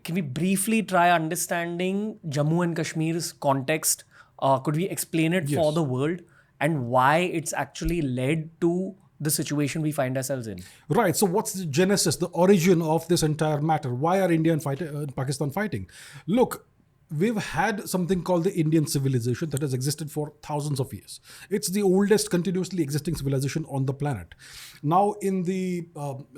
can we briefly try understanding Jammu and Kashmir's context? Could we explain it for the world and why it's actually led to the situation we find ourselves in? Right. So what's the genesis, the origin of this entire matter? Why are India and Pakistan fighting? Look, we've had something called the Indian civilization that has existed for thousands of years. It's the oldest continuously existing civilization on the planet. Now, in the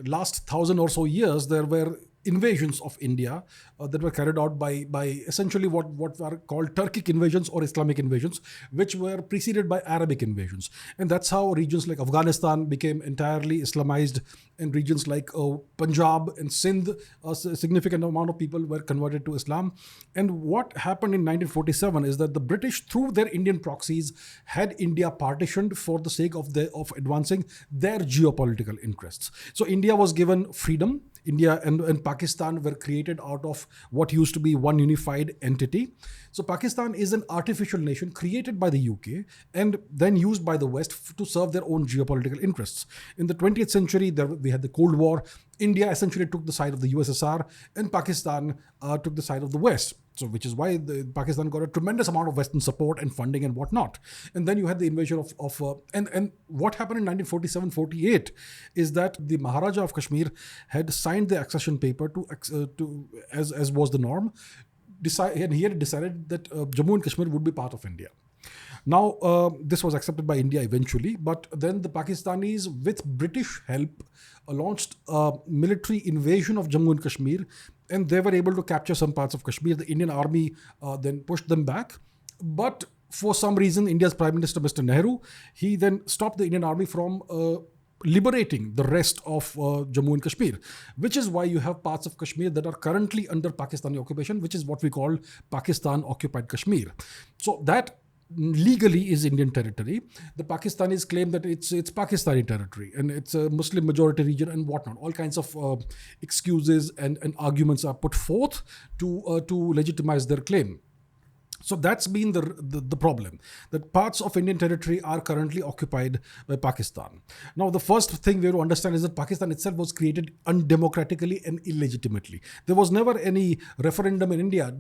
last 1,000 or so years, there were invasions of India that were carried out by essentially what are called Turkic invasions or Islamic invasions, which were preceded by Arabic invasions. And that's how regions like Afghanistan became entirely Islamized, and regions like Punjab and Sindh, a significant amount of people were converted to Islam. And what happened in 1947 is that the British, through their Indian proxies, had India partitioned for the sake of advancing their geopolitical interests. So India was given freedom. India and Pakistan were created out of what used to be one unified entity. So Pakistan is an artificial nation created by the UK and then used by the West to serve their own geopolitical interests. In the 20th century, we had the Cold War. India essentially took the side of the USSR and Pakistan took the side of the West. So which is why Pakistan got a tremendous amount of Western support and funding and whatnot. And then you had the invasion and what happened in 1947-48 is that the Maharaja of Kashmir had signed the accession paper as was the norm. And he had decided that Jammu and Kashmir would be part of India. Now, this was accepted by India eventually, but then the Pakistanis, with British help, launched a military invasion of Jammu and Kashmir, and they were able to capture some parts of Kashmir. The Indian army then pushed them back. But for some reason, India's Prime Minister, Mr. Nehru, he then stopped the Indian army from liberating the rest of Jammu and Kashmir, which is why you have parts of Kashmir that are currently under Pakistani occupation, which is what we call Pakistan occupied Kashmir. So that legally is Indian territory. The Pakistanis claim that it's Pakistani territory and it's a Muslim majority region and whatnot. All kinds of excuses and arguments are put forth to legitimize their claim. So that's been the problem, that parts of Indian territory are currently occupied by Pakistan. Now, the first thing we have to understand is that Pakistan itself was created undemocratically and illegitimately. There was never any referendum in India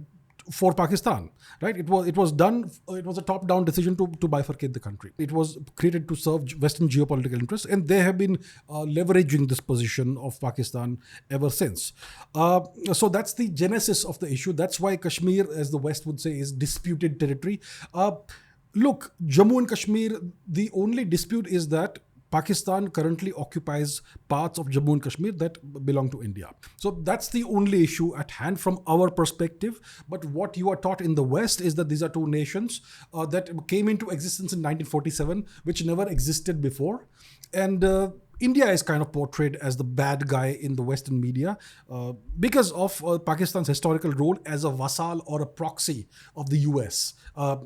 for Pakistan, right? It was done. It was a top-down decision to bifurcate the country. It was created to serve Western geopolitical interests, and they have been leveraging this position of Pakistan ever since. So that's the genesis of the issue. That's why Kashmir, as the West would say, is disputed territory. Look, Jammu and Kashmir, the only dispute is that Pakistan currently occupies parts of Jammu and Kashmir that belong to India. So that's the only issue at hand from our perspective. But what you are taught in the West is that these are two nations that came into existence in 1947, which never existed before. And India is kind of portrayed as the bad guy in the Western media because of Pakistan's historical role as a vassal or a proxy of the US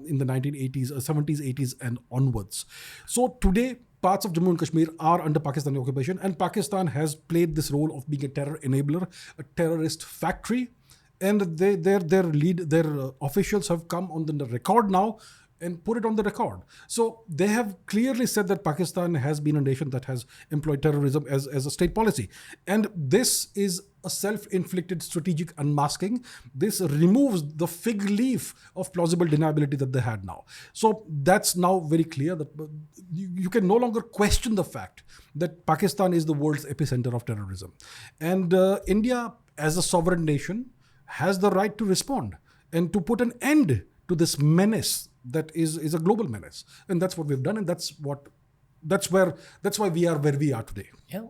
in the 1980s, 70s, 80s and onwards. So today, parts of Jammu and Kashmir are under Pakistani occupation, and Pakistan has played this role of being a terror enabler, a terrorist factory, and their officials have come on the record now and put it on the record. So they have clearly said that Pakistan has been a nation that has employed terrorism as a state policy. And this is a self-inflicted strategic unmasking. This removes the fig leaf of plausible deniability that they had now. So that's now very clear that you can no longer question the fact that Pakistan is the world's epicenter of terrorism. And India, as a sovereign nation, has the right to respond and to put an end to this menace that is a global menace. And that's what we've done, and that's why we are where we are today. Yeah.